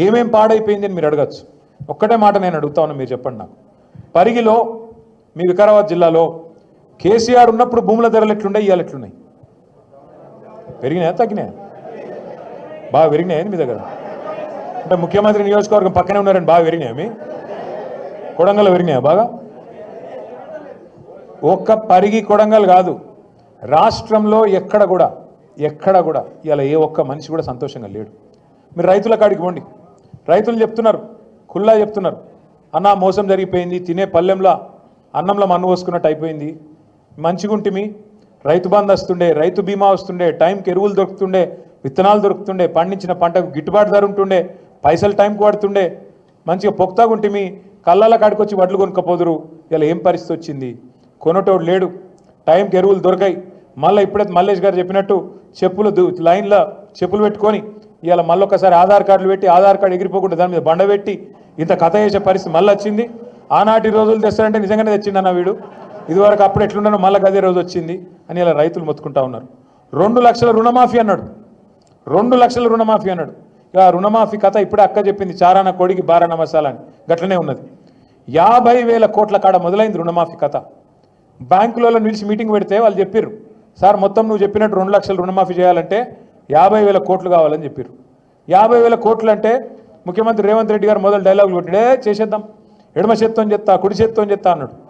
ఏమేం పాడైపోయింది అని మీరు అడగచ్చు. ఒక్కటే మాట నేను అడుగుతా ఉన్నా, మీరు చెప్పండి నాకు. పరిగిలో మీ వికారాబాద్ జిల్లాలో కేసీఆర్ ఉన్నప్పుడు భూముల ధరలు ఎట్లుండే, ఇవాళ ఎట్లున్నాయి? పెరిగినాయా తగ్గినాయా? బాగా పెరిగినాయని మీ దగ్గర? అంటే ముఖ్యమంత్రి నియోజకవర్గం పక్కనే ఉన్నారని బాగా పెరిగినాయా? మీ కొడంగల్ పెరిగినాయా బాగా? ఒక్క పరిగి కొడంగల్ కాదు, రాష్ట్రంలో ఎక్కడ కూడా ఇలా ఏ ఒక్క మనిషి కూడా సంతోషంగా లేడు. మీరు రైతుల కాడికి పోండి, రైతులు చెప్తున్నారు, ఖుల్లా చెప్తున్నారు, అన్న మోసం జరిగిపోయింది, తినే పల్లెంలో అన్నంలో మన్ను పోసుకున్నట్టు అయిపోయింది, మంచిగుంటిమి, రైతు బంధు వస్తుండే, రైతు బీమా వస్తుండే, టైంకి ఎరువులు దొరుకుతుండే, విత్తనాలు దొరుకుతుండే, పండించిన పంటకు గిట్టుబాటు ధర ఉంటుండే, పైసలు టైంకి పడుతుండే, మంచిగా పొక్తాగుంటిమి, కళ్ళల కాడికి వచ్చి వడ్లు కొనుక్కపోదురు. ఇలా ఏం పరిస్థితి వచ్చింది? కొనటోడు లేడు, టైంకి ఎరువులు దొరకాయి. మళ్ళీ ఇప్పుడైతే మల్లేష్ గారు చెప్పినట్టు చెప్పులు లైన్లో చెప్పులు పెట్టుకొని ఇవాళ మళ్ళొకసారి ఆధార్ కార్డులు పెట్టి ఆధార్ కార్డు ఎగిరిపోకుండా దాని మీద బండ పెట్టి ఇంత కథ చేసే పరిస్థితి మళ్ళీ వచ్చింది. ఆనాటి రోజులు తెస్తారంటే నిజంగానే తెచ్చిండన్న వీడు, ఇదివరకు అప్పుడు ఎట్లున్నానో మళ్ళీ అదే రోజు వచ్చింది అని ఇలా రైతులు మొత్తుకుంటా ఉన్నారు. 2 లక్షల రుణమాఫీ అన్నాడు, 2 లక్షల రుణమాఫీ అన్నాడు. ఇక రుణమాఫీ కథ ఇప్పుడే అక్క చెప్పింది, చారాన కోడికి బారాన మసాలా అని గట్లనే ఉన్నది. 50,000 కోట్ల కాడ మొదలైంది రుణమాఫీ కథ. బ్యాంకులలో నిలిచి మీటింగ్ పెడితే వాళ్ళు చెప్పారు, సార్ మొత్తం నువ్వు చెప్పినట్టు 2 లక్షలు రుణమాఫీ చేయాలంటే 50,000 కోట్లు కావాలని చెప్పారు. 50,000 కోట్లు అంటే ముఖ్యమంత్రి రేవంత్ రెడ్డి గారు మొదలు డైలాగులు కొట్టాడే, చేసేద్దాం, ఎడమ చేత్తో చెప్తా కుడి చేత్తో చెప్తా అన్నాడు.